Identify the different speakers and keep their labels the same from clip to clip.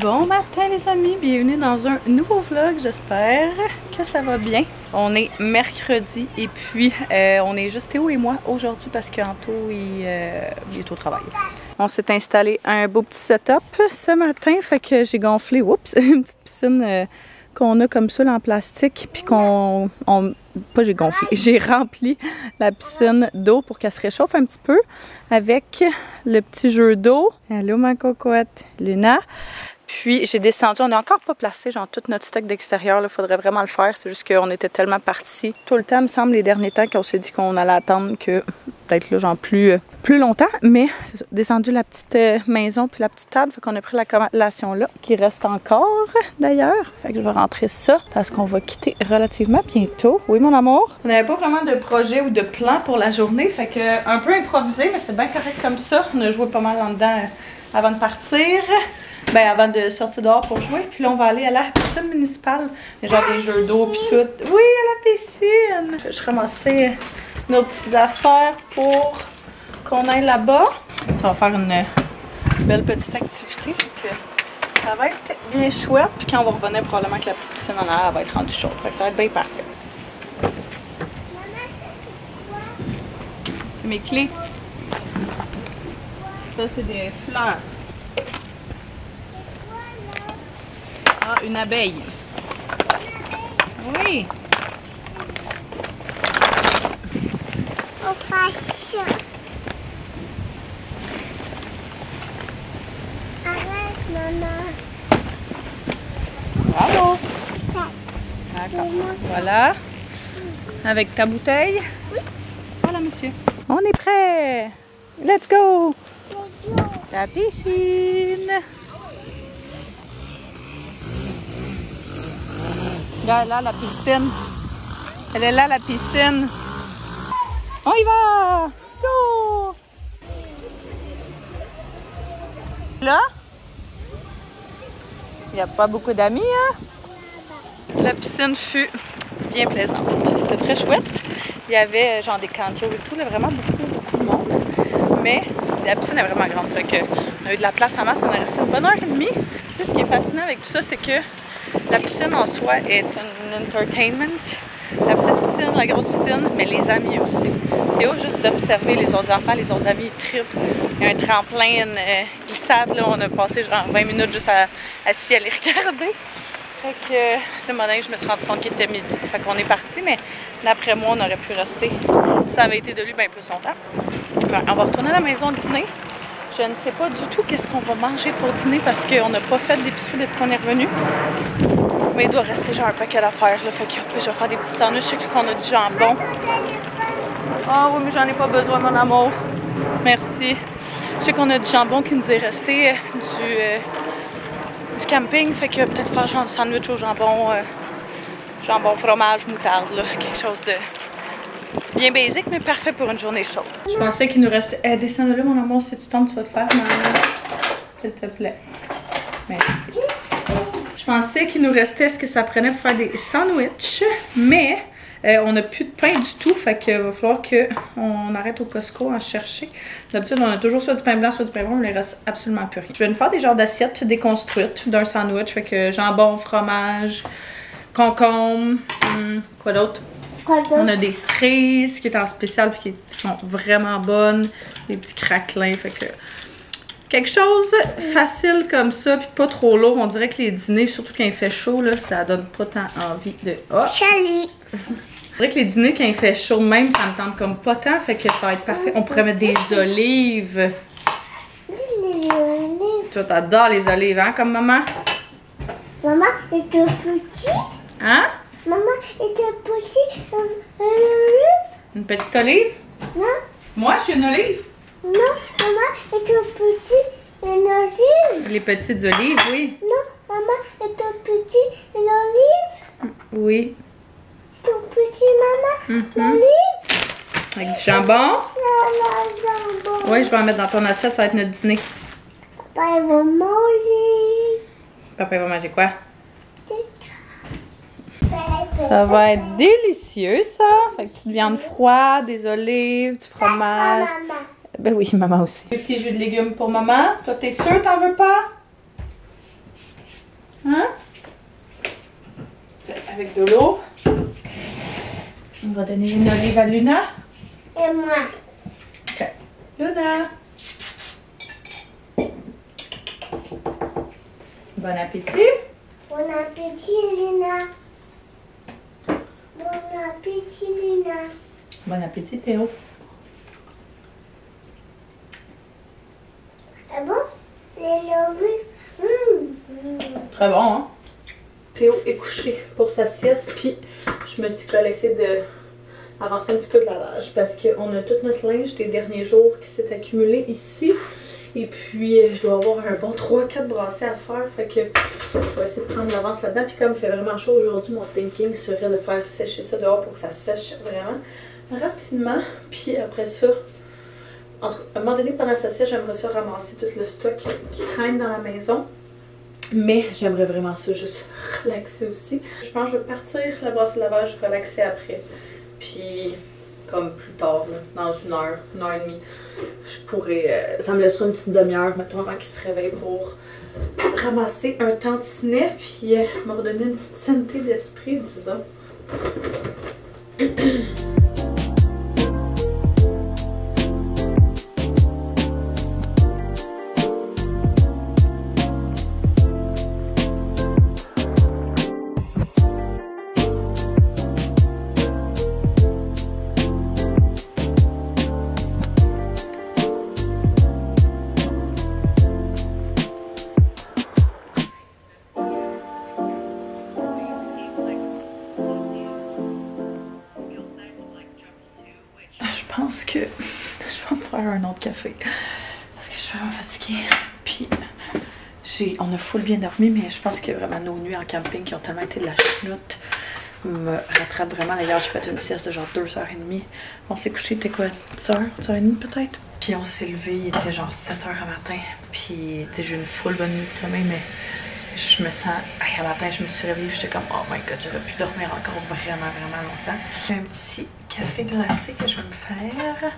Speaker 1: Bon matin les amis, bienvenue dans un nouveau vlog, j'espère que ça va bien. On est mercredi et puis on est juste Théo et moi aujourd'hui parce qu'Anto il est au travail. On s'est installé un beau petit setup ce matin, fait que j'ai gonflé, oups, une petite piscine qu'on a comme ça là, en plastique, puis j'ai rempli la piscine d'eau pour qu'elle se réchauffe un petit peu avec le petit jeu d'eau. Allô ma cocotte, Luna. Puis j'ai descendu, on n'a encore pas placé genre tout notre stock d'extérieur, il faudrait vraiment le faire, c'est juste qu'on était tellement partis tout le temps, me semble, les derniers temps qu'on s'est dit qu'on allait attendre que peut-être là genre plus longtemps, mais descendu la petite maison puis la petite table, fait qu'on a pris la collation là, qui reste encore d'ailleurs, fait que je vais rentrer ça parce qu'on va quitter relativement bientôt. Oui mon amour? On n'avait pas vraiment de projet ou de plan pour la journée, fait que un peu improvisé, mais c'est bien correct comme ça, on a joué pas mal en dedans avant de partir. Ben avant de sortir dehors pour jouer, puis là on va aller à la piscine municipale, genre des jeux d'eau puis tout. Oui, à la piscine! Je ramassais nos petites affaires pour qu'on aille là-bas. Ça va faire une belle petite activité, donc ça va être bien chouette. Puis quand on va revenir, probablement que la petite piscine en arrière va être rendue chaude, fait que ça va être bien parfait. C'est mes clés. Ça c'est des fleurs. Ah, une abeille. Oui.
Speaker 2: On fait ça. Arrête, maman.
Speaker 1: Bravo.
Speaker 2: Ça.
Speaker 1: D'accord. Voilà. Avec ta bouteille.
Speaker 2: Oui.
Speaker 1: Voilà, monsieur. On est prêt. Let's go. La piscine. Là, la piscine. Elle est là, la piscine. On y va! Go! Là, il n'y a pas beaucoup d'amis, hein? La piscine fut bien plaisante. C'était très chouette. Il y avait genre des cantos et tout, là, vraiment beaucoup de monde. Mais la piscine est vraiment grande. Fait que on a eu de la place en masse, on est resté une bonne heure et demie. Tu sais, ce qui est fascinant avec tout ça, c'est que la piscine en soi est un entertainment. La petite piscine, la grosse piscine, mais les amis aussi. Et juste d'observer les autres enfants, les autres amis, ils trippent. Il y a un tremplin, une glissade, là, on a passé genre 20 minutes juste assis à les regarder. Fait que le matin, je me suis rendu compte qu'il était midi. Fait qu'on est parti, mais d'après moi, on aurait pu rester. Ça avait été de lui bien plus longtemps. Ben, on va retourner à la maison dîner. Je ne sais pas du tout qu'est-ce qu'on va manger pour dîner parce qu'on n'a pas fait d'épicerie depuis qu'on est revenu. Mais il doit rester genre un paquet d'affaires. Fait que je vais faire des petits sandwichs. Je sais qu'on a du jambon. Ah oui, mais j'en ai pas besoin, mon amour. Merci. Je sais qu'on a du jambon qui nous est resté du camping. Fait que peut-être faire genre un sandwich au jambon, jambon, fromage, moutarde. Là. Quelque chose de bien basique, mais parfait pour une journée chaude. Je pensais qu'il nous restait... descends de là, mon amour, si tu tombes, tu vas te faire mal. S'il te plaît. Merci. Je pensais qu'il nous restait ce que ça prenait pour faire des sandwichs, mais on n'a plus de pain du tout, fait qu'il va falloir qu'on arrête au Costco à en chercher. D'habitude, on a toujours soit du pain blanc, soit du pain brun, mais il ne reste absolument plus rien. Je vais nous faire des genres d'assiettes déconstruites d'un sandwich, fait que jambon, fromage, concombre, quoi d'autre? On a des cerises qui est en spécial puis qui sont vraiment bonnes, des petits craquelins, fait que quelque chose facile comme ça puis pas trop lourd. On dirait que les dîners, surtout quand il fait chaud là, ça donne pas tant envie de... Oh!
Speaker 2: Salut!
Speaker 1: On dirait que les dîners quand il fait chaud même, ça me tente comme pas tant, fait que ça va être parfait. On pourrait mettre des olives.
Speaker 2: Les olives.
Speaker 1: Toi t'adores les olives, hein, comme maman?
Speaker 2: Maman, est un petit?
Speaker 1: Hein?
Speaker 2: Maman, est un petit olive?
Speaker 1: Une petite olive?
Speaker 2: Non?
Speaker 1: Moi, je suis une olive.
Speaker 2: Non, maman, est un petit olive?
Speaker 1: Les petites olives, oui.
Speaker 2: Non, maman, est un petit olive?
Speaker 1: Oui.
Speaker 2: Ton petit maman, l'olive?
Speaker 1: Avec du jambon.
Speaker 2: Jambon.
Speaker 1: Oui, je vais en mettre dans ton assiette, ça va être notre dîner.
Speaker 2: Papa, il va manger.
Speaker 1: Papa, il va manger quoi? Ça va être délicieux, ça. Fait que petite viande froide, des olives, du fromage.
Speaker 2: Maman.
Speaker 1: Ben oui, maman aussi. Un petit jus de légumes pour maman. Toi, t'es sûre t'en veux pas? Hein? Avec de l'eau. On va donner une olive à Luna.
Speaker 2: Et moi.
Speaker 1: Ok. Luna. Bon appétit.
Speaker 2: Bon appétit, Luna. Bon appétit, Luna.
Speaker 1: Bon appétit, Théo.
Speaker 2: Ah bon? Les
Speaker 1: Très bon, hein? Théo est couché pour sa sieste, puis je me suis dit que j'allais essayer d'avancer un petit peu de lavage parce qu'on a tout notre linge des derniers jours qui s'est accumulé ici. Et puis, je dois avoir un bon 3-4 brassées à faire. Fait que je vais essayer de prendre l'avance là-dedans. Puis, comme il fait vraiment chaud aujourd'hui, mon thinking serait de faire sécher ça dehors pour que ça sèche vraiment rapidement. Puis, après ça, en tout cas, à un moment donné, pendant sa sieste, j'aimerais ça ramasser tout le stock qui traîne dans la maison. Mais j'aimerais vraiment ça juste relaxer aussi. Je pense que je vais partir la brassée de lavage, relaxer après. Puis, comme plus tard, là, dans une heure et demie, je pourrais. Ça me laissera une petite demi-heure, mettons, avant qu'il se réveille pour ramasser un tantinet, puis me redonner une petite santé d'esprit, disons. Je pense que je vais me faire un autre café parce que je suis vraiment fatiguée. Puis on a full bien dormi, mais je pense que vraiment nos nuits en camping qui ont tellement été de la chenoute me rattrape vraiment. D'ailleurs, j'ai fait une sieste de genre 2h30. On s'est couché, t'es quoi, 10h, 10h30 peut-être? Puis on s'est levé, il était genre 7h le matin. Puis j'ai eu une full bonne nuit de sommeil, mais je me sens. À matin, je me suis réveillée, j'étais comme oh my god, j'aurais pu dormir encore vraiment longtemps. J'ai un petit café glacé que je vais me faire.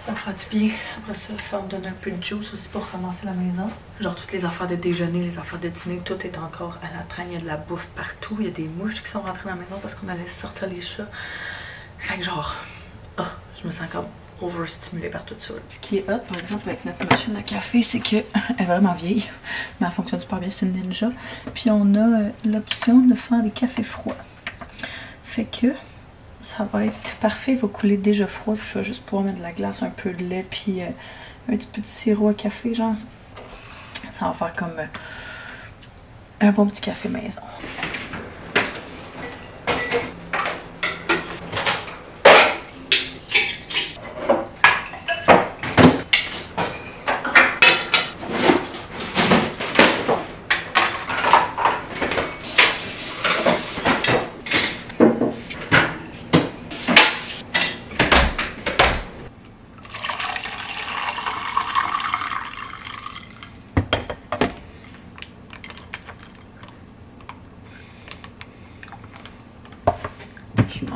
Speaker 1: Ça va faire du bien. Après ça, ça va me donner un peu de juice aussi pour ramasser la maison. Genre toutes les affaires de déjeuner, les affaires de dîner, tout est encore à la traîne. Il y a de la bouffe partout. Il y a des mouches qui sont rentrées dans la maison parce qu'on allait sortir les chats. Fait que genre, oh, je me sens comme overstimulée par tout ça. Ce qui est hot, par exemple, avec notre machine à café, c'est qu'elle est vraiment vieille, mais elle fonctionne super bien, c'est une Ninja. Puis on a l'option de faire des cafés froids. Fait que ça va être parfait, il va couler déjà froid, puis je vais juste pouvoir mettre de la glace, un peu de lait, puis un petit peu de sirop à café, genre. Ça va faire comme un bon petit café maison.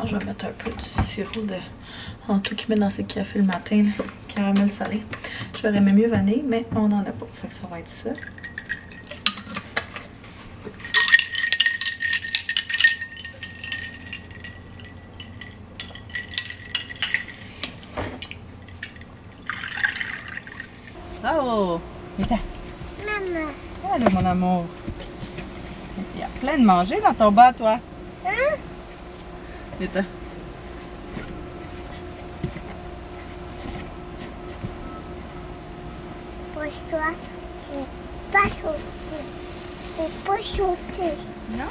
Speaker 1: Je vais mettre un peu de sirop de Anto qui met dans ses cafés le matin, là, caramel salé. J'aurais aimé mieux vanille, mais on n'en a pas. Fait que ça va être ça. Oh! Viens.
Speaker 2: Maman.
Speaker 1: Allez, mon amour. Il y a plein de manger dans ton bas, toi.
Speaker 2: Hein?
Speaker 1: Viens.
Speaker 2: Pose-toi. C'est pas sauté. C'est pas sauté.
Speaker 1: Non?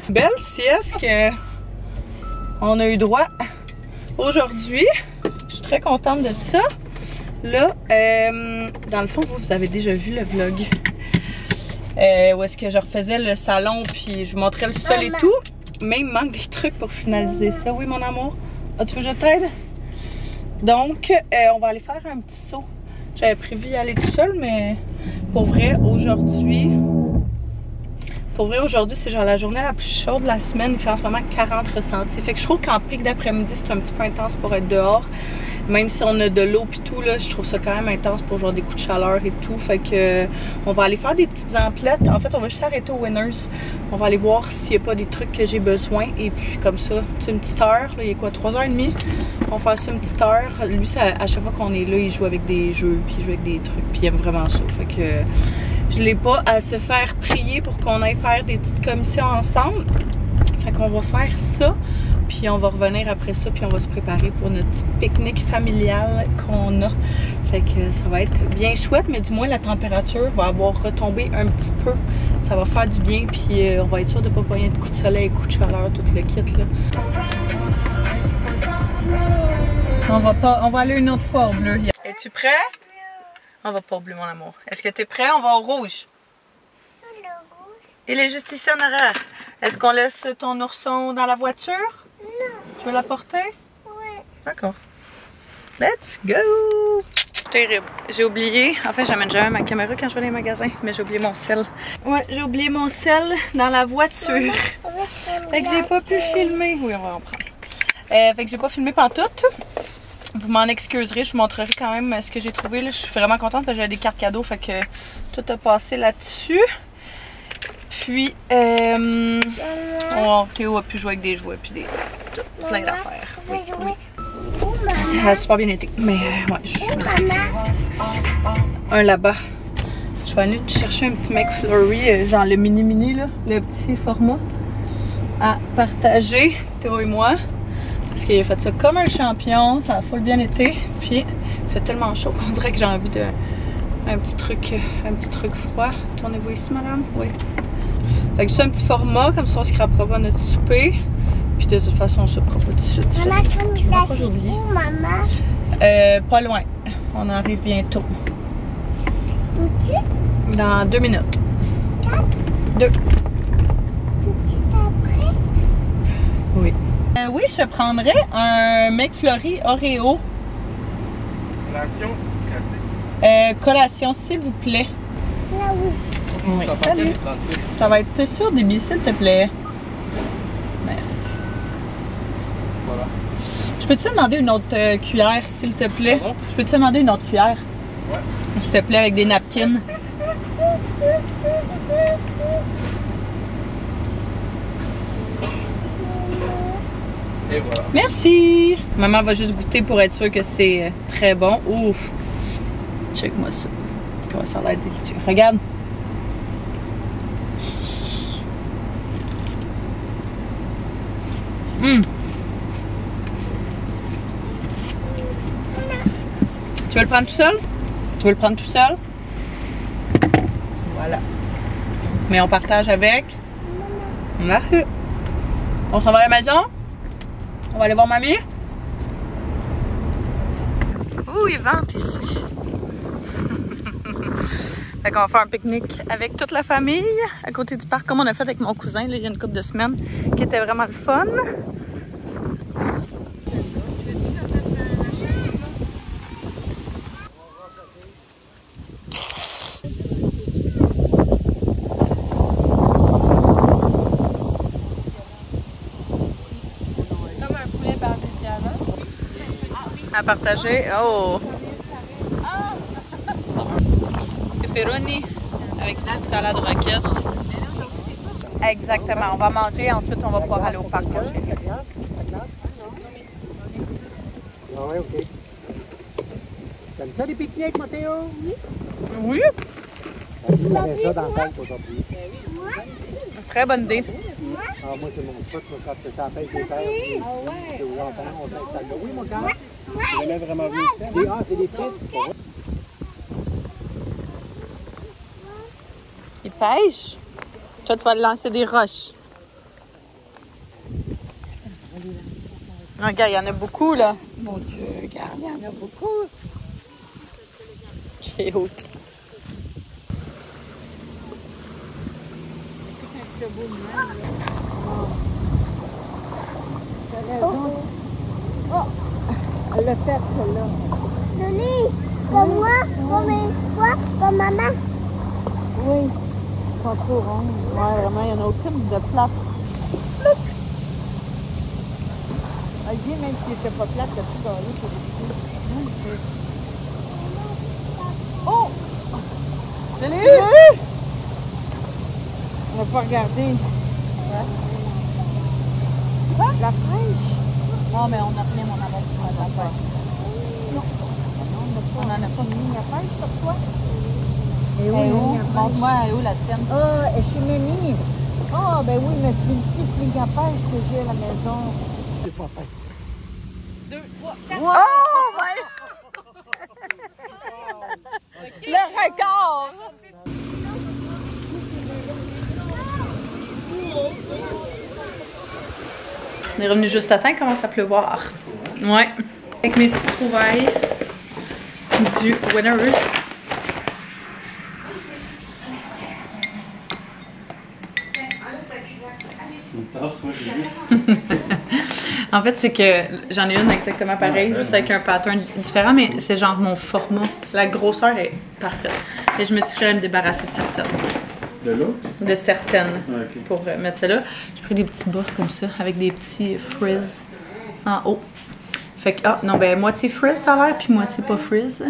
Speaker 1: Belle sieste que on a eu droit aujourd'hui. Je suis très contente de ça. Là, dans le fond, vous avez déjà vu le vlog. Où est-ce que je refaisais le salon puis je vous montrais le sol et tout. Mais il me manque des trucs pour finaliser ça. Oui, mon amour? Ah, tu veux que je t'aide? Donc, on va aller faire un petit saut. J'avais prévu y aller tout seul, mais pour vrai, aujourd'hui, Pour vrai, aujourd'hui, c'est genre la journée la plus chaude de la semaine. Il fait en ce moment 40 ressentis. Fait que je trouve qu'en pic d'après-midi, c'est un petit peu intense pour être dehors. Même si on a de l'eau pis tout, là, je trouve ça quand même intense pour genre des coups de chaleur et tout. Fait que on va aller faire des petites emplettes. En fait, on va juste arrêter au Winners. On va aller voir s'il n'y a pas des trucs que j'ai besoin. Et puis comme ça, c'est une petite heure. Là, il est quoi, 3h30? On va faire ça une petite heure. Lui, ça, à chaque fois qu'on est là, il joue avec des jeux, puis il joue avec des trucs. Puis il aime vraiment ça. Fait que je l'ai pas à se faire prier pour qu'on aille faire des petites commissions ensemble. Fait qu'on va faire ça, puis on va revenir après ça, puis on va se préparer pour notre petit pique-nique familial qu'on a. Fait que ça va être bien chouette, mais du moins la température va avoir retombé un petit peu. Ça va faire du bien, puis on va être sûr de ne pas pogner de coups de soleil, coups de chaleur, tout le kit là. On va aller une autre fois au bleu. Es-tu prêt? On va pas au bleu, mon amour. Est-ce que t'es prêt? On va au rouge.
Speaker 2: Le rouge.
Speaker 1: Il est juste ici en arrière. Est-ce qu'on laisse ton ourson dans la voiture?
Speaker 2: Non.
Speaker 1: Tu veux la porter?
Speaker 2: Oui.
Speaker 1: D'accord. Let's go! Terrible. J'ai oublié. En fait, j'amène jamais ma caméra quand je vais dans les magasins, mais j'ai oublié mon sel. Ouais, j'ai oublié mon sel dans la voiture. Fait que j'ai pas pu filmer. Oui, on va en prendre. Fait que j'ai pas filmé pantoute. Vous m'en excuserez, je vous montrerai quand même ce que j'ai trouvé. Là. Je suis vraiment contente parce que j'avais des cartes cadeaux, fait que tout a passé là-dessus. Puis, Théo a pu jouer avec des jouets, puis plein d'affaires. Oui, oui. Ça a super bien été. Mais ouais, un là-bas. Je vais aller chercher un petit McFlurry, genre le mini là, le petit format à partager, Théo et moi. Parce qu'il a fait ça comme un champion, ça a full bien été. Puis il fait tellement chaud qu'on dirait que j'ai envie de un petit truc froid. Tournez-vous ici, madame? Oui. Fait que juste un petit format, comme ça on se scrapera pas notre souper. Puis de toute façon on se fera pas tout de suite.
Speaker 2: Maman, comme je l'ai où, maman?
Speaker 1: Pas loin. On arrive bientôt.
Speaker 2: Tout de suite?
Speaker 1: Dans 2 minutes.
Speaker 2: 4?
Speaker 1: 2.
Speaker 2: Tout de suite après?
Speaker 1: Oui. Oui, je prendrais un McFlurry Oreo.
Speaker 3: Collation?
Speaker 1: Collation, s'il vous plaît.
Speaker 2: Là, oui.
Speaker 1: Oui, salut. Ça va être sur débit, s'il te plaît. Merci.
Speaker 3: Voilà.
Speaker 1: Je peux-tu demander une autre cuillère, s'il te plaît?
Speaker 3: Pardon?
Speaker 1: Je peux-tu demander une autre cuillère?
Speaker 3: Ouais.
Speaker 1: S'il te plaît, avec des napkins.
Speaker 3: Et voilà.
Speaker 1: Merci! Maman va juste goûter pour être sûre que c'est très bon. Ouf! Check-moi ça. Comment ça a l'air délicieux. Regarde! Tu veux le prendre tout seul? Tu veux le prendre tout seul? Voilà. Mais on partage avec? Merci. On s'en va à la maison? On va aller voir mamie? Ouh, il vente ici. Fait qu'on va faire un pique-nique avec toute la famille à côté du parc, comme on a fait avec mon cousin là, il y a une couple de semaines, qui était vraiment le fun. Comme un poulet parmigiana. À partager. Oh! Pepperoni avec une petite salade roquette. Exactement. On va manger, ensuite on va pouvoir aller au parc manger.
Speaker 4: Ah ouais, ok. T'aimes ça les pique-niques, Mathéo?
Speaker 1: Oui!
Speaker 4: Tu avais ça dans la tête aujourd'hui.
Speaker 1: Très bonne idée.
Speaker 4: Ah, moi, c'est mon truc, quand tu t'en fais des terres. Ah ouais? On s'installe là. Oui, mon gars? Tu l'avais vraiment vu ici? Ah, c'est des frites.
Speaker 1: Il pêche. Toi, tu vas lancer des roches. Regarde, il y en a beaucoup, là. Mon Dieu, regarde, il y en a beaucoup. C'est haute. Oh! Elle l'a fait, celle-là.
Speaker 2: Denis, comme moi, comme une fois, comme maman.
Speaker 1: Oui. sont trop rondes. Ouais, vraiment, il n'y en a aucune de plate.
Speaker 5: Olivier, même s'il n'était pas plate, t'as tout gagné pour les
Speaker 1: Oh! Je l'ai eu!
Speaker 5: On n'a pas regardé. La fraîche.
Speaker 1: Non, mais on a plein, mon amour.
Speaker 5: Non. On n'en a pas mis à pêche sur toi.
Speaker 1: Et où? Montre-moi, où la tienne?
Speaker 5: Ah, et chez Mémie. Ah, ben oui, mais c'est une petite ligne à pêche que j'ai à la maison.
Speaker 4: C'est pas fait.
Speaker 1: 2, 3, 4. Oh, my... Le record! On est revenu juste à temps, il commence à pleuvoir. Ouais. Avec mes petites trouvailles du Winners. En fait, c'est que j'en ai une exactement pareille, juste avec un pattern différent, mais c'est genre mon format. La grosseur est parfaite. Et je me dis que j'allais me débarrasser de certaines.
Speaker 3: De l'autre?
Speaker 1: De certaines.
Speaker 3: Ah, ok.
Speaker 1: Pour mettre celle-là. J'ai pris des petits bas comme ça, avec des petits frizz en haut. Fait que, ah, non, ben, moitié frizz ça a l'air, puis moitié pas frizz.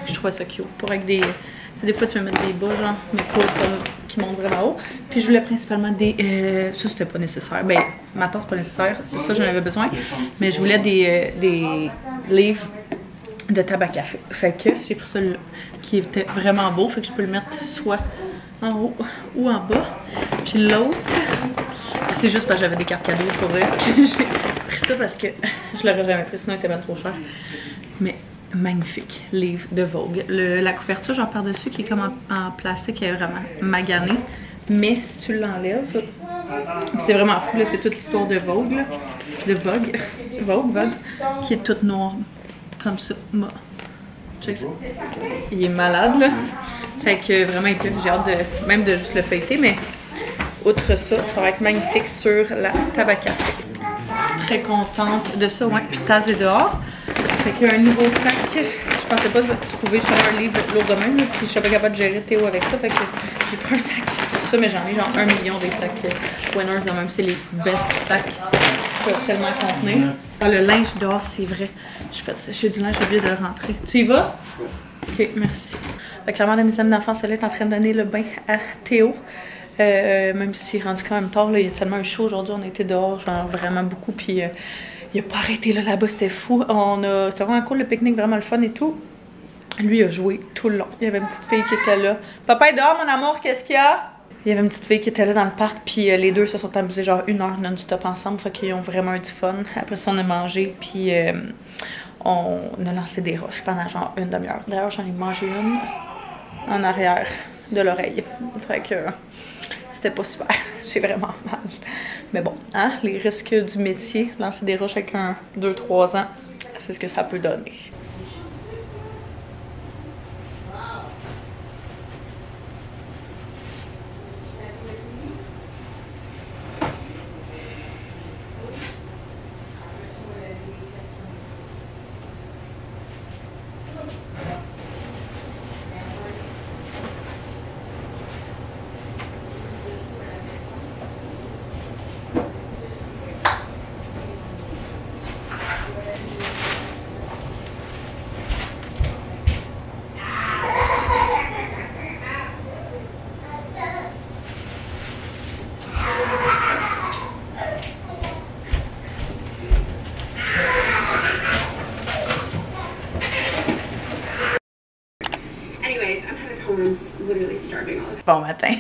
Speaker 1: Je trouvais ça cute. Pour avec des. Tu sais, des fois, tu veux mettre des bas, genre, mais pas comme qui montent vraiment haut. Puis je voulais principalement des. Ça, c'était pas nécessaire. Ben, maintenant, c'est pas nécessaire. Ça, j'en avais besoin. Mais je voulais des livres de tabac café. Fait que j'ai pris celui-là, qui était vraiment beau. Fait que je peux le mettre soit en haut ou en bas. Puis l'autre, c'est juste parce que j'avais des cartes cadeaux pour vrai. J'ai pris ça parce que je l'aurais jamais pris, sinon il était bien trop cher. Mais magnifique livre de Vogue. La couverture, genre par-dessus, qui est comme en plastique, elle est vraiment maganée. Mais si tu l'enlèves, c'est vraiment fou, là, c'est toute l'histoire de Vogue, là. De Vogue. Vogue, qui est toute noire. Comme ça. Bah. Check ça. Il est malade, là. Fait que vraiment, il peut, j'ai hâte de, même de juste le feuilleter, mais outre ça, ça va être magnifique sur la tabac café. Très contente de ça, ouais. Puis Taz est dehors. Fait qu'il y a un nouveau sac. Je pensais pas trouver un livre lourd de même, puis je suis pas capable de gérer Théo avec ça. Fait que j'ai pris un sac pour ça, mais j'en ai genre 1 million des sacs Winners de même. C'est les best sacs qui peuvent tellement contenir. Ah, le linge dehors, c'est vrai. Je fais sécher du linge, j'ai oublié de le rentrer. Tu y vas? Ok, merci. Fait que la mère de mes amis d'enfance, elle est en train de donner le bain à Théo. Même s'il est rendu quand même tard, là, il y a tellement eu chaud aujourd'hui, on était dehors, genre vraiment beaucoup, puis il a pas arrêté là-bas, c'était fou. C'était vraiment cool, le pique-nique, vraiment le fun et tout. Lui a joué tout le long. Il y avait une petite fille qui était là. Papa est dehors, mon amour, qu'est-ce qu'il y a? Il y avait une petite fille qui était là dans le parc, puis les deux se sont amusés genre 1 heure non-stop ensemble, fait qu'ils ont vraiment eu du fun. Après ça, on a mangé, puis on a lancé des roches pendant genre 1 demi-heure. D'ailleurs, j'en ai mangé une en arrière de l'oreille. Fait que c'était pas super. J'ai vraiment mal. Mais bon, hein, les risques du métier, lancer des roches avec un 2-3 ans, c'est ce que ça peut donner. Bon matin.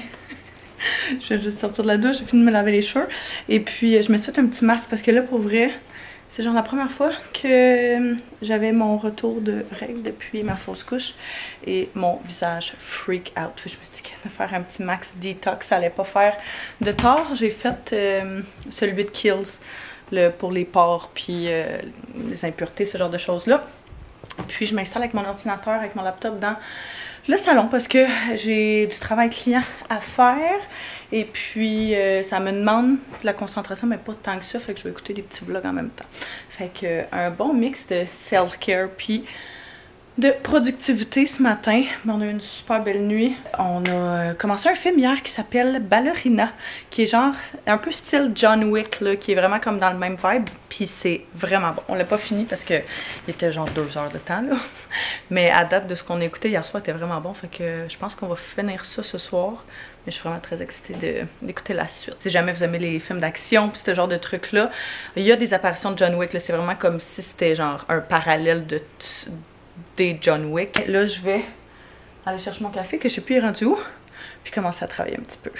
Speaker 1: Je vais juste sortir de la douche, j'ai fini de me laver les cheveux. Et puis je me suis fait un petit masque parce que là pour vrai, c'est genre la première fois que j'avais mon retour de règles depuis ma fausse couche. Et mon visage freak out. Je me suis dit que de faire un petit max detox, ça allait pas faire de tort. J'ai fait celui de Kills pour les pores puis les impuretés, ce genre de choses là. Puis je m'installe avec mon ordinateur, avec mon laptop dans le salon parce que j'ai du travail client à faire et puis ça me demande de la concentration mais pas tant que ça, fait que je vais écouter des petits vlogs en même temps. Fait que un bon mix de self-care puis de productivité ce matin. On a eu une super belle nuit. On a commencé un film hier qui s'appelle Ballerina, qui est genre un peu style John Wick, là, qui est vraiment comme dans le même vibe. Puis c'est vraiment bon. On l'a pas fini parce que il était genre 2 heures de temps, là. Mais à date de ce qu'on a écouté hier soir, était vraiment bon. Fait que je pense qu'on va finir ça ce soir. Mais je suis vraiment très excitée d'écouter la suite. Si jamais vous aimez les films d'action pis ce genre de trucs-là, il y a des apparitions de John Wick. C'est vraiment comme si c'était genre un parallèle des John Wick. Là, je vais aller chercher mon café, que je sais plus il est rendu où, puis commencer à travailler un petit peu.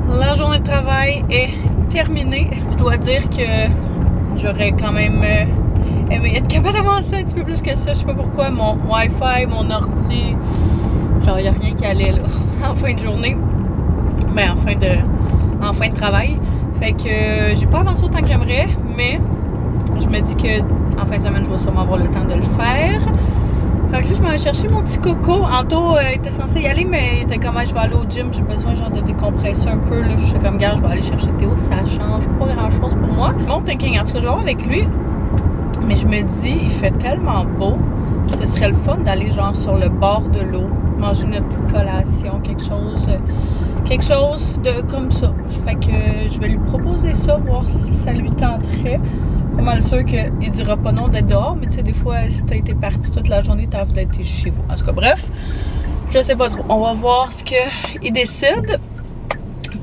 Speaker 1: La journée de travail est terminée. Je dois dire que j'aurais quand même aimé être capable d'avancer un petit peu plus que ça. Je sais pas pourquoi, mon Wi-Fi, mon ordi, genre y a rien qui allait là en fin de journée. Ben en fin de travail. Fait que j'ai pas avancé autant que j'aimerais, mais je me dis que en fin de semaine je vais sûrement avoir le temps de le faire. Fait que là, je m'en vais chercher mon petit coco. Anto était censé y aller, mais il était comme, je vais aller au gym, j'ai besoin genre de décompresser un peu. Là. Je suis comme, gars, je vais aller chercher Théo, ça change pas grand chose pour moi. Mon thinking, en tout cas, je vais voir avec lui. Mais je me dis, il fait tellement beau, ce serait le fun d'aller genre sur le bord de l'eau, manger une petite collation, quelque chose de comme ça. Fait que je vais lui proposer ça, voir si ça lui tenterait. Pas mal sûr qu'il dira pas non d'être dehors, mais tu sais, des fois, si t'as été parti toute la journée, t'as envie d'être chez vous. En tout cas, bref, je sais pas trop. On va voir ce qu'il décide.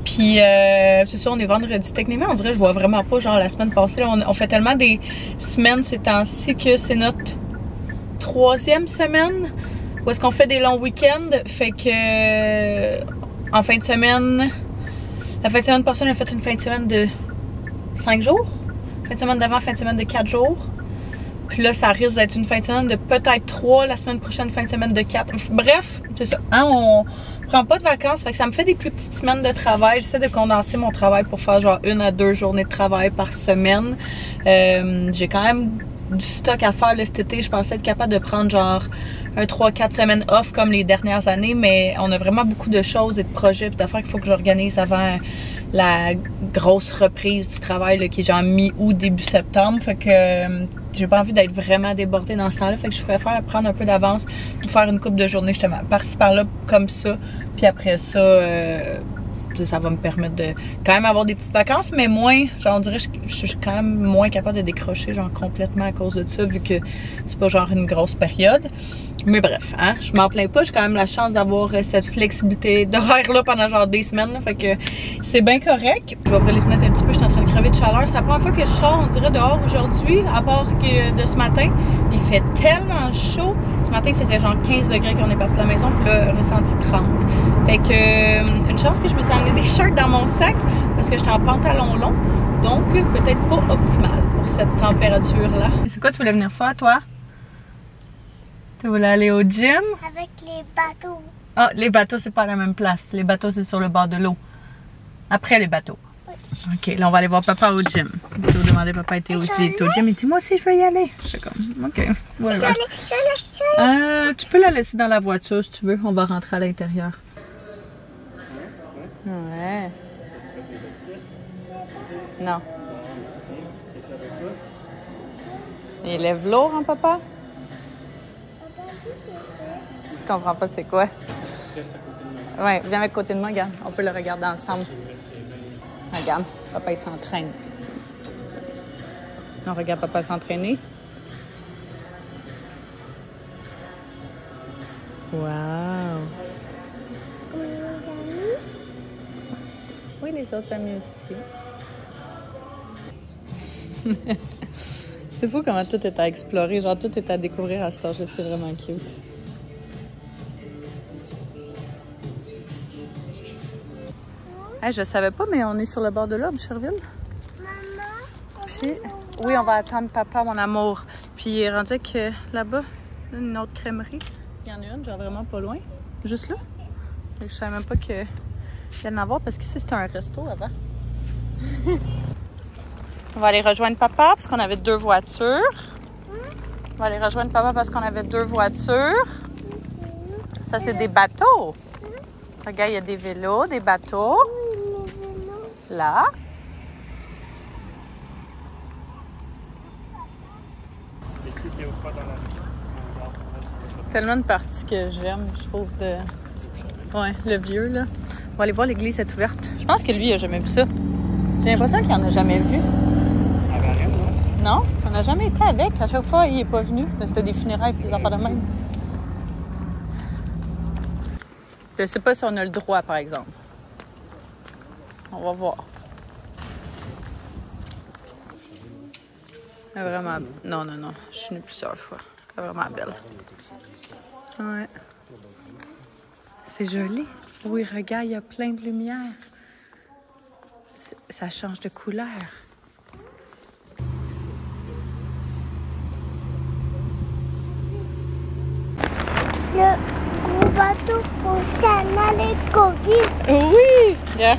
Speaker 1: Puis, c'est sûr, on est vendredi. Techniquement, on dirait que je vois vraiment pas, genre, la semaine passée. Là, on fait tellement des semaines ces temps-ci que c'est notre 3e semaine où est-ce qu'on fait des longs week-ends. Fait que, en fin de semaine, la fin de semaine passée, on a fait une fin de semaine de 5 jours. Fin de semaine d'avant, fin de semaine de 4 jours. Puis là, ça risque d'être une fin de semaine de peut-être 3, la semaine prochaine, fin de semaine de 4. Bref, c'est ça. Hein, on prend pas de vacances, fait que ça me fait des plus petites semaines de travail. J'essaie de condenser mon travail pour faire genre 1 à 2 journées de travail par semaine. J'ai quand même du stock à faire là, cet été. Je pensais être capable de prendre genre un 3-4 semaines off comme les dernières années, mais on a vraiment beaucoup de choses et de projets et d'affaires qu'il faut que j'organise avant la grosse reprise du travail là, qui est genre mi-août, début septembre. Fait que j'ai pas envie d'être vraiment débordée dans ce temps-là. Fait que je préfère prendre un peu d'avance pour faire une couple de journées justement par-ci par-là comme ça. Puis après ça, ça va me permettre de quand même avoir des petites vacances, mais moins, genre on dirait je suis quand même moins capable de décrocher genre complètement à cause de ça, vu que c'est pas genre une grosse période. Mais bref, hein, je m'en plains pas, j'ai quand même la chance d'avoir cette flexibilité d'horaire là pendant genre des semaines, là, fait que c'est bien correct. Je vais ouvrir les fenêtres un petit peu, je suis en train de crever de chaleur. C'est la première fois que je sors, on dirait, dehors aujourd'hui, à part que de ce matin. Il fait tellement chaud. Ce matin, il faisait genre 15 degrés quand on est parti de la maison, puis là, ressenti 30. Fait que, une chance que je me suis amené des shirts dans mon sac, parce que j'étais en pantalon long, donc peut-être pas optimal pour cette température-là. C'est quoi tu voulais venir faire, toi? Tu voulais aller au gym?
Speaker 2: Avec les bateaux.
Speaker 1: Ah, les bateaux, c'est pas à la même place. Les bateaux, c'est sur le bord de l'eau. Après les bateaux.
Speaker 2: Oui.
Speaker 1: Ok, là, on va aller voir papa au gym. Je vais demander papa était aussi au gym. Il dit, moi aussi, je veux y aller. Je suis comme, ok. Voilà. Tu peux la laisser dans la voiture si tu veux. On va rentrer à l'intérieur. Ouais. Non. Il lève lourd, hein, papa? Je comprends pas c'est quoi. Ouais, viens avec côté de moi, regarde. On peut le regarder ensemble. Regarde, papa il s'entraîne. On regarde papa s'entraîner. Wow. Oui, les autres amis aussi. C'est fou comment tout est à explorer, genre tout est à découvrir à cet âge-là, c'est vraiment cute. Hey, je savais pas, mais on est sur le bord de l'eau, Boucherville.
Speaker 2: Maman.
Speaker 1: Puis, oui, on va attendre papa, mon amour. Puis il est rendu que là-bas, une autre crèmerie. Il y en a une, genre vraiment pas loin. Juste là. Fait que je savais même pas qu'il y en avoir parce qu'ici c'était un resto avant. On va aller rejoindre papa parce qu'on avait 2 voitures. On va aller rejoindre papa parce qu'on avait 2 voitures. Ça, c'est des bateaux. Regarde, il y a des vélos, des bateaux. Là. C'est tellement une partie que j'aime, je trouve, de... Ouais, le vieux, là. On va aller voir l'église est ouverte. Je pense que lui, il a jamais vu ça. J'ai l'impression qu'il en a jamais vu.
Speaker 4: À Varennes, non?
Speaker 1: Non, on n'a jamais été avec. À chaque fois, il n'est pas venu. C'était des funérailles et des enfants de même. Je sais pas si on a le droit, par exemple. On va voir. Elle est vraiment... Non, non, non. Je suis venue plusieurs fois. Elle est vraiment belle. Ouais. C'est joli. Oui, regarde, il y a plein de lumière. Ça change de couleur.
Speaker 2: Le gros bateau pour s'en aller courir.
Speaker 1: Oui! Yeah.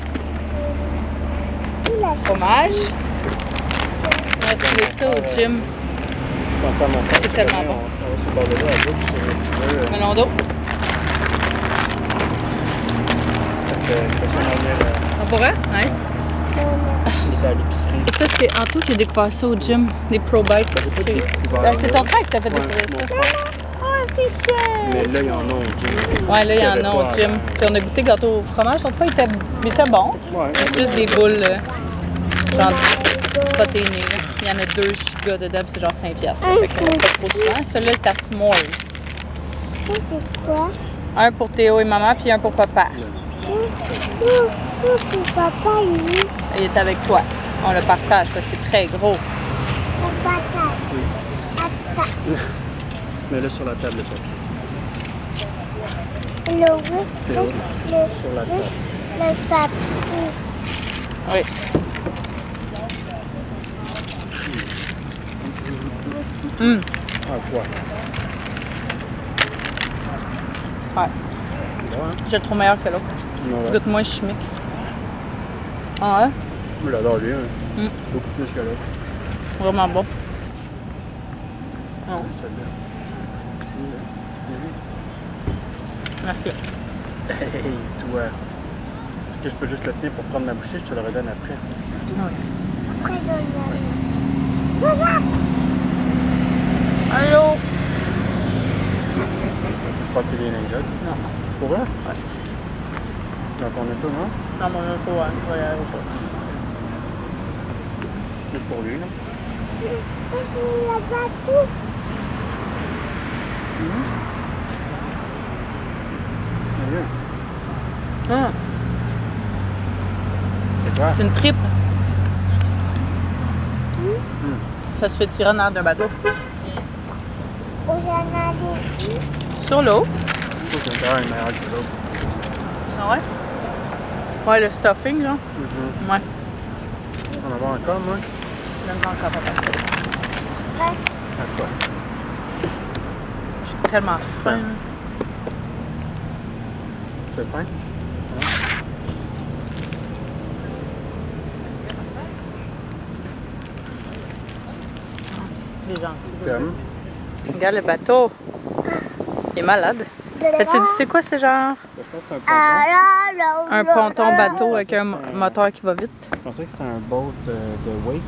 Speaker 2: Il a
Speaker 1: Fromage. On va trouver ça au gym.
Speaker 4: Je pense à mon frère.
Speaker 1: C'est tellement bon.
Speaker 4: On va sur le bord de l'eau à gauche, si tu veux.
Speaker 1: Melon d'eau.
Speaker 4: Je fais ça dans le...
Speaker 1: On pourrait? Nice.
Speaker 4: Il était à l'épicerie.
Speaker 1: Et ça, c'est Anto qui a découvert ça au gym. Des Pro Bites. C'est ton frère qui t'a fait découvrir ça.
Speaker 4: Mais là, il y en a au gym.
Speaker 1: Ouais, là, il y en a au gym. Puis on a goûté gâteau au fromage. L'autre fois, il était bon.
Speaker 4: Ouais.
Speaker 1: Juste des boules, genre protéinées. Là. Il y en a 2 gigas dedans, puis c'est genre 5$. Fait qu'on fait pas trop souvent. Celui-là, c'est à s'mores.
Speaker 2: C'est quoi?
Speaker 1: Un pour Théo et maman, puis un pour papa.
Speaker 2: Papa, lui.
Speaker 1: Il est avec toi. On le partage parce que c'est très gros.
Speaker 2: Papa,
Speaker 4: Mais là, sur la table, ça.
Speaker 2: le
Speaker 4: Sur la table.
Speaker 2: le papier.
Speaker 1: Oui. Hum.
Speaker 4: Ah, quoi?
Speaker 1: Ouais.
Speaker 4: Bon, hein?
Speaker 1: Je le trouve meilleur que l'autre.
Speaker 4: Ouais.
Speaker 1: Goûte moins chimique. Ah ouais?
Speaker 4: Je l'adore, lui. Hein.
Speaker 1: Mm.
Speaker 4: Beaucoup plus que l'autre.
Speaker 1: Vraiment bon. Non.
Speaker 4: Celui-là.
Speaker 1: Merci.
Speaker 4: Hey, toi. Est-ce que je peux juste le tenir pour prendre ma bouchée? Je te le redonne après.
Speaker 1: Oui.
Speaker 2: Papa,
Speaker 1: Allô?
Speaker 4: Je crois qu'il y a un jug.
Speaker 1: Non.
Speaker 4: Pour vrai?
Speaker 1: Ouais.
Speaker 4: Dans ton auto, non?
Speaker 1: Dans mon auto, ouais. Je vais y aller au
Speaker 4: Juste pour lui, là.
Speaker 2: le bateau.
Speaker 1: Ah,
Speaker 4: C'est quoi?
Speaker 1: c'est une tripe. Ça se fait tirer en arrière d'un bateau.
Speaker 2: Où j'en allais.
Speaker 1: Sur l'eau.
Speaker 4: Je trouve que l'intérieur est meilleur que l'autre.
Speaker 1: Ah ouais? Ouais, le stuffing, là. Ouais.
Speaker 4: On en va encore, moi?
Speaker 1: Donne-moi encore pas passer.
Speaker 4: À quoi?
Speaker 1: J'ai tellement faim.
Speaker 4: Tu veux le pain?
Speaker 1: Les gens.
Speaker 4: Comme?
Speaker 1: Regarde le bateau. Il est malade. As-tu dit c'est quoi, c'est genre
Speaker 4: Je pense que c'est un ponton.
Speaker 1: un ponton bateau avec un moteur qui va vite?
Speaker 4: Je pensais que c'était un boat de wake.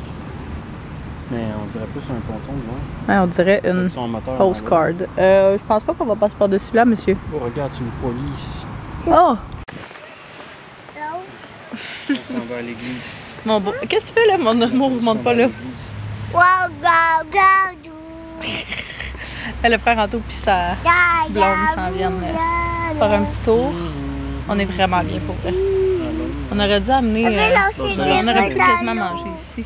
Speaker 4: Mais on dirait plus un ponton, ouais.
Speaker 1: Ouais, on dirait une
Speaker 4: Son moteur.
Speaker 1: postcard. Je pense pas qu'on va passer par-dessus là, monsieur.
Speaker 4: Oh, regarde, c'est une police.
Speaker 1: Oh!
Speaker 4: On s'en va à l'église.
Speaker 1: Mon beau. Qu'est-ce que tu fais là, mon amour? Monte pas là. Le frère Anto puis sa blonde s'en viennent faire un petit tour. On est vraiment bien pour vrai. On aurait dû amener. On aurait pu quasiment manger ici.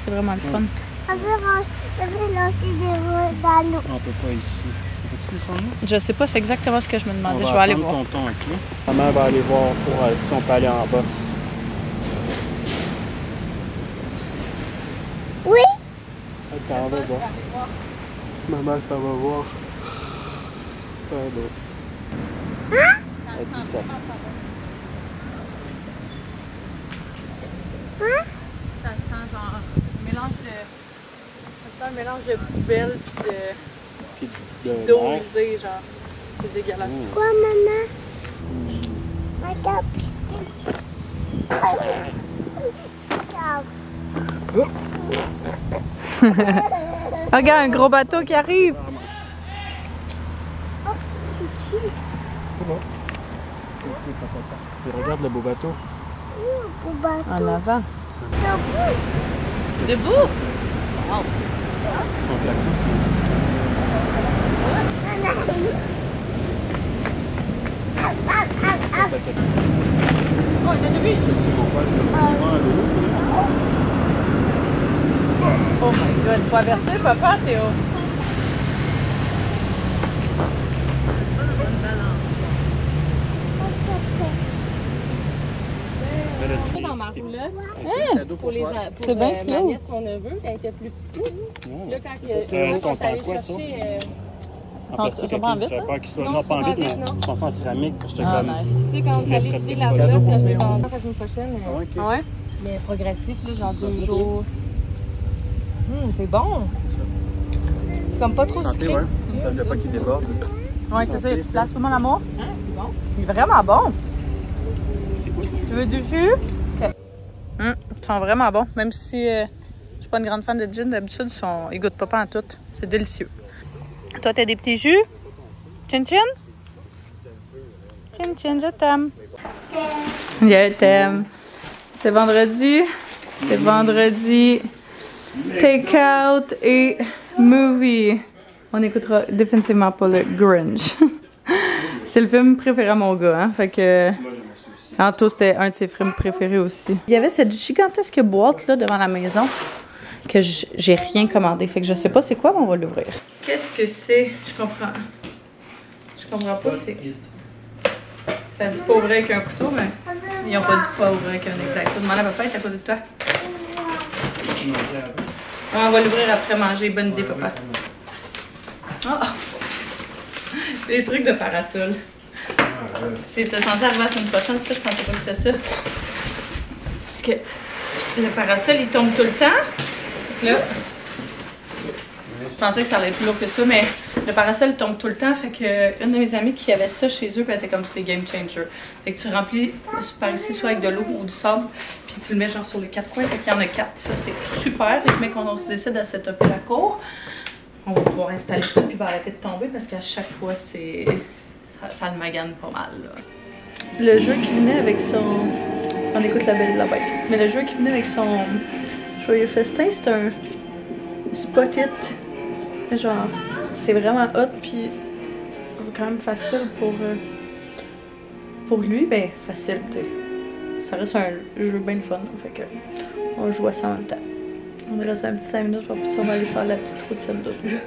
Speaker 1: C'est vraiment le fun.
Speaker 2: On veut lancer des ballons.
Speaker 4: On peut pas ici. Peux-tu descendre?
Speaker 1: Je sais pas, c'est exactement ce que je me demandais.
Speaker 4: On
Speaker 1: Je
Speaker 4: va
Speaker 1: vais aller
Speaker 4: attendre
Speaker 1: voir.
Speaker 4: tonton, ok? Maman va aller voir pour si on peut aller en bas.
Speaker 2: Oui.
Speaker 4: Attends, on va voir. Maman, ça va voir. Pardon.
Speaker 2: Hein?
Speaker 4: Elle dit ça.
Speaker 2: Hein?
Speaker 1: Ça sent genre un mélange de. Ça sent un mélange de poubelle puis
Speaker 4: Puis de
Speaker 1: d'eau
Speaker 4: mer.
Speaker 1: usée, genre. C'est dégueulasse.
Speaker 2: Quoi, maman? Regarde.
Speaker 1: Regarde, un gros bateau qui arrive.
Speaker 4: Et regarde le beau bateau.
Speaker 1: En avant.
Speaker 2: Debout.
Speaker 1: Debout?
Speaker 4: On klaxonne.
Speaker 1: Oh, il y en a vu ici. Oh my god, faut avertir papa, Théo.
Speaker 6: Dans ma roulotte pour
Speaker 1: C'est bien
Speaker 6: ma
Speaker 1: cute.
Speaker 6: nièce, mon neveu, quand il était plus petit. Là, quand
Speaker 4: Ils sont
Speaker 6: on est allé
Speaker 4: en quoi, ça?
Speaker 6: chercher...
Speaker 4: En plastique,
Speaker 1: sont pas en vitre,
Speaker 4: j'avais peur qu'ils soient...
Speaker 6: Non,
Speaker 4: Non, pas en
Speaker 6: ils sont
Speaker 4: vitre,
Speaker 6: pas en
Speaker 4: mais
Speaker 6: vitre, non.
Speaker 4: je pensais en céramique. J'étais
Speaker 1: Ah,
Speaker 4: comme...
Speaker 1: nice.
Speaker 6: Tu sais, quand on est allé vider la
Speaker 4: Cadeau
Speaker 6: roulotte,
Speaker 4: pour
Speaker 6: quand je l'ai
Speaker 4: Léon.
Speaker 6: vendue la semaine prochaine,
Speaker 4: Ah, ok.
Speaker 1: Ouais?
Speaker 6: mais progressif, là, genre 2 jours. C'est bon. C'est comme pas trop
Speaker 4: Santé,
Speaker 6: sucré.
Speaker 4: ouais. Ça ne veut pas qu'il déborde.
Speaker 1: Ouais, c'est ça, il y a plus de place pour mon amour.
Speaker 6: Hein, c'est bon.
Speaker 1: Il est vraiment bon.
Speaker 4: C'est quoi ça?
Speaker 1: Tu veux du jus? Ok. Ils sont vraiment bons. Même si je suis pas une grande fan de gin, d'habitude, ils goûtent pas en tout. C'est délicieux. Toi, t'as des petits jus? Chin chin? Chin chin, je t'aime. Je t'aime. C'est vendredi. C'est vendredi. Take out et movie. On écoutera définitivement pas le Grinch. C'est le film préféré à mon gars, hein. Fait que... Anto, c'était un de ses films préférés aussi. Il y avait cette gigantesque boîte là devant la maison que j'ai rien commandé. Fait que je sais pas c'est quoi, mais on va l'ouvrir. Qu'est-ce que c'est? Je comprends pas. C'est... Ça dit pas ouvrir avec un couteau, mais ils ont pas dit pas ouvrir avec un exacto. Demande à papa, il est à côté de toi. Ouais, on va l'ouvrir après manger. Bonne idée, papa. Oh! C'est des trucs de parasol. C'était censé arriver la semaine prochaine, ça, je pensais pas que c'était ça. Parce que le parasol, il tombe tout le temps. Là, je pensais que ça allait être plus lourd que ça, mais le parasol, il tombe tout le temps. Fait que une de mes amies qui avait ça chez eux, puis elle était comme c'est game changer. Fait que tu remplis par ici, soit avec de l'eau ou du sable, puis tu le mets genre sur les 4 coins. Fait qu'il y en a 4. Ça, c'est super. Fait que mais quand on se décide à setuper la cour, on va pouvoir installer ça, puis il va arrêter de tomber parce qu'à chaque fois, c'est... Ça le magane pas mal, là. Le jeu qui venait avec son... On écoute La Belle et la Bête. Mais le jeu qui venait avec son Joyeux Festin, c'est un Spot-It. Genre, c'est vraiment hot, puis quand même facile pour lui. Ben, facile, tu sais. Ça reste un jeu bien fun, fait que on joue à ça en même temps. On reste un petit 5 minutes pour on va aller faire la petite routine de jeu.